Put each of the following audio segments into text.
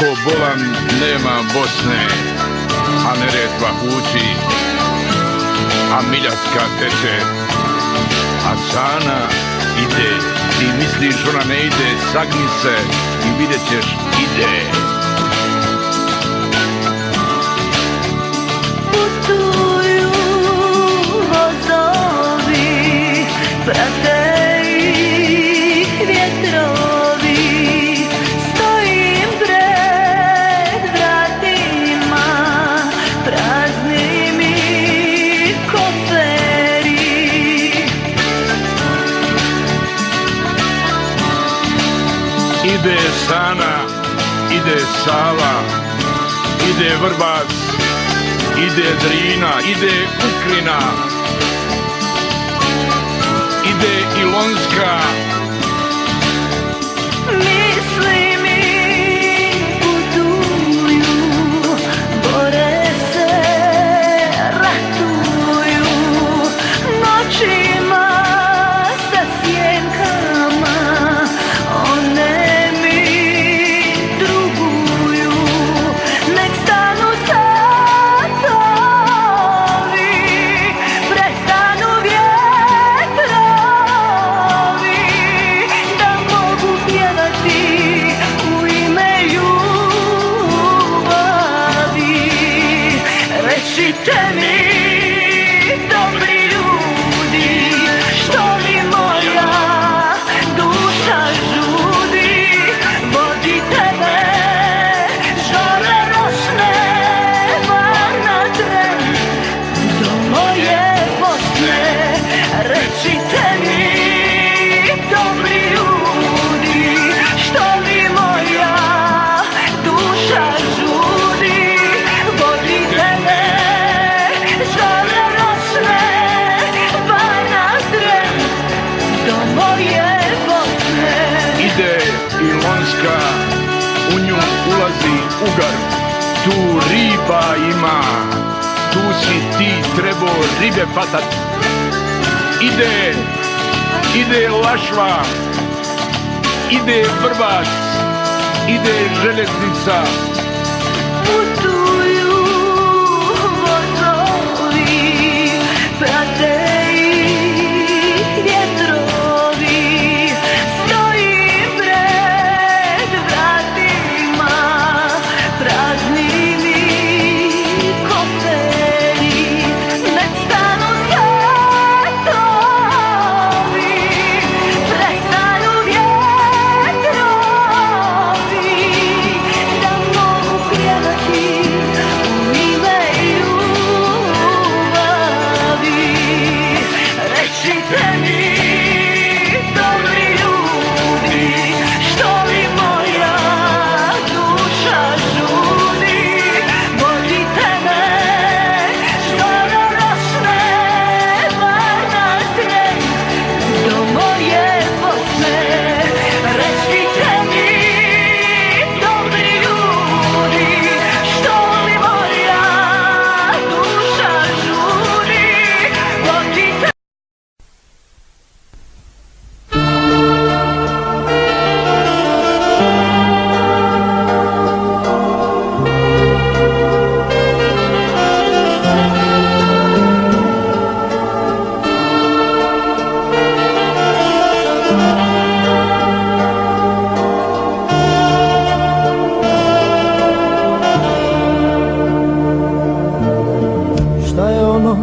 ko bolan nema Bosne, a Neretva huči, a Miljacka teče, a Sana ide. Ti misliš ona ne ide, sagni se i vidjet ćeš ide. Putuju vozovi, prate ih vjetrovi, stojim pred vratima, prazni mi koferi. Ide Sana, ide Sava, ide Vrbac, ide Drina, ide Ukrina, ide Ilonska. Misli mi putuju, bore se, ratuju, noćima sa sjenkama, one mi druguju, nek stanu satovi, prestanu vjetrovi, da mogu pjevati u ime ljubavi. Recite mi, dobri ljudi, što mi moja duša žudi, vodite me, žore rošne, van na tren, do moje Bosne. Recite mi, dobri ljudi, što mi moja duša žudi, vodite me, žore rošne, van na tren, do moje Bosne. Ide Ilonska, u nju ulazi Ugar, tu riba ima, tu si ti trebao ribe patat. Ide Lašva, ide Vrbac, ide željeznica. Putuju vozovi, prate ih vjetrovi, stojim pred vratima, prazni mi koferi, nek stanu satovi, prestanu vjetrovi, da mogu pjevati u ime ljubavi. Recite mi, dobri ljudi, što mi moja duša žudi, vodite me, žore rošne, van na tren, do moje Bosne. Recite mi, dobri ljudi, što mi moja duša žudi, vodite. Šta je ono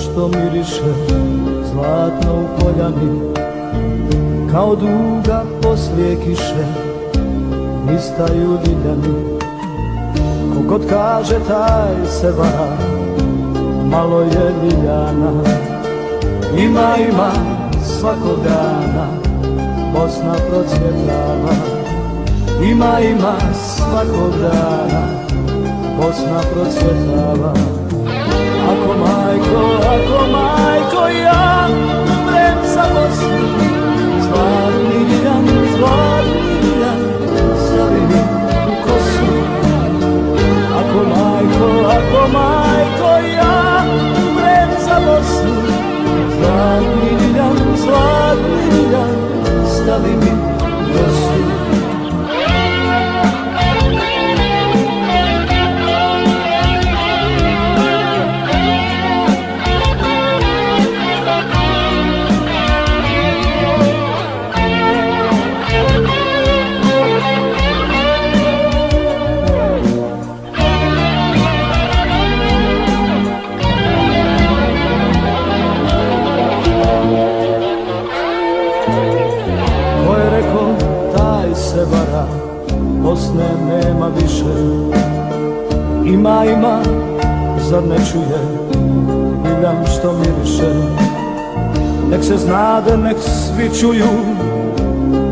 što miriše zlatno u poljani, kao duga poslije kiše nistaju diljani. Kogod kaže taj se vara, malo je Ljiljana. Ima svakog dana Bosna procvjetala. Ima svakog dana Bosna procvjetala. Ako majko, ja umrem za Bosnu, zlatni Ljiljana, stavi mi u kosu. Ako majko, ja umrem za Bosnu, zlatni Ljiljana, stavi mi u kosu. nema više. Ima, zar ne čuje biljan što miriše? Nek se znade, nek svi čuju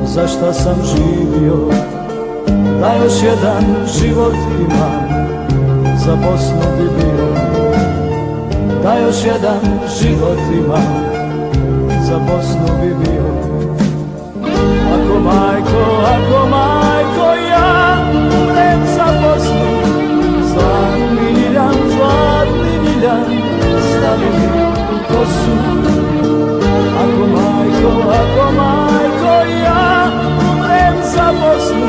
za šta sam živio. Da još jedan život imam, za Bosnu bi bio. Da još jedan život imam, za Bosnu bi bio. Ako majko, ja umrem za Bosnu. Zlatni Ljiljan, stavi mi u kosu. Ako majko, ja umrem za Bosnu.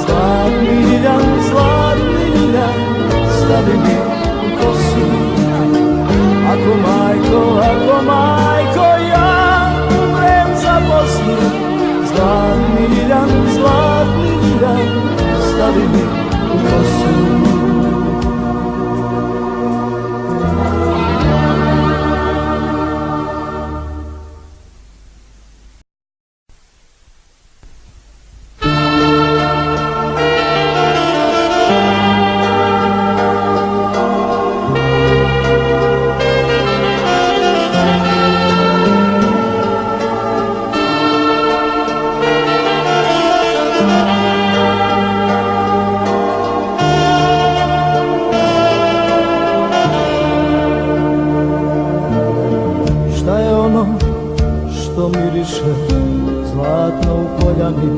Zlatni Ljiljan, stavi mi u kosu. Ako majko, ja umrem za Bosnu. Zlatni Ljiljan, stavi mi u kosu. Zlatno u poljani,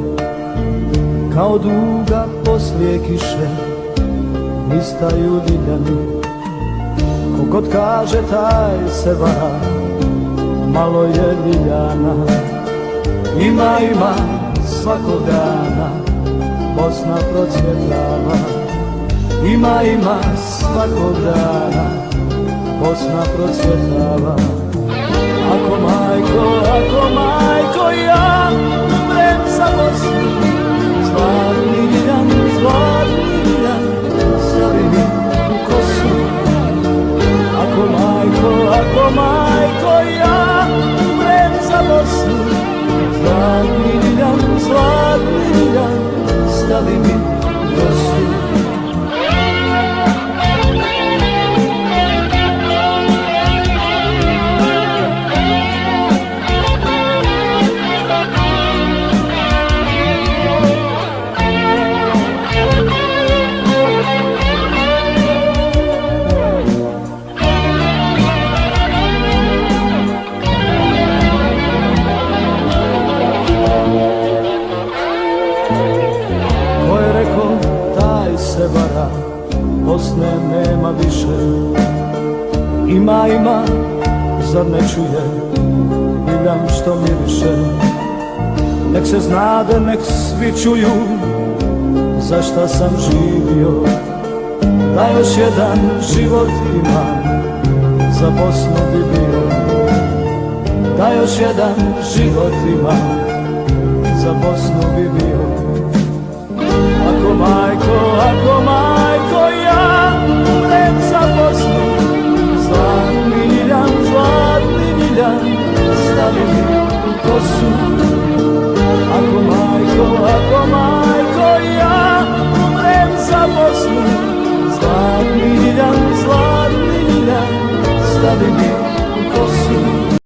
kao duga poslije kiše, nistaju ljiljani. Ko god kaže taj se vara, malo je ljiljana. Ima svakog dana, Bosna procvjetava. Ima svakog dana, Bosna procvjetava. Ako majko, ja umrem za Bosnu. Zlatni Ljiljan, stavi mi u kosu. Ako majko, ja umrem za Bosnu. Zlatni Ljiljan, stavi mi u kosu. Bosne nema više. Ima, zar ne čuje biljan što miriše? Nek se znade, nek svi čuju za šta sam živio. Da još jedan život imam, za Bosnu bi bio. Da još jedan život imam, za Bosnu bi bio. Ako majko, ja umrem za Bosnu. Zlatni Ljiljan, stavi mi u kosu. Ako majko, ja umrem za Bosnu. Zlatni Ljiljan, stavi mi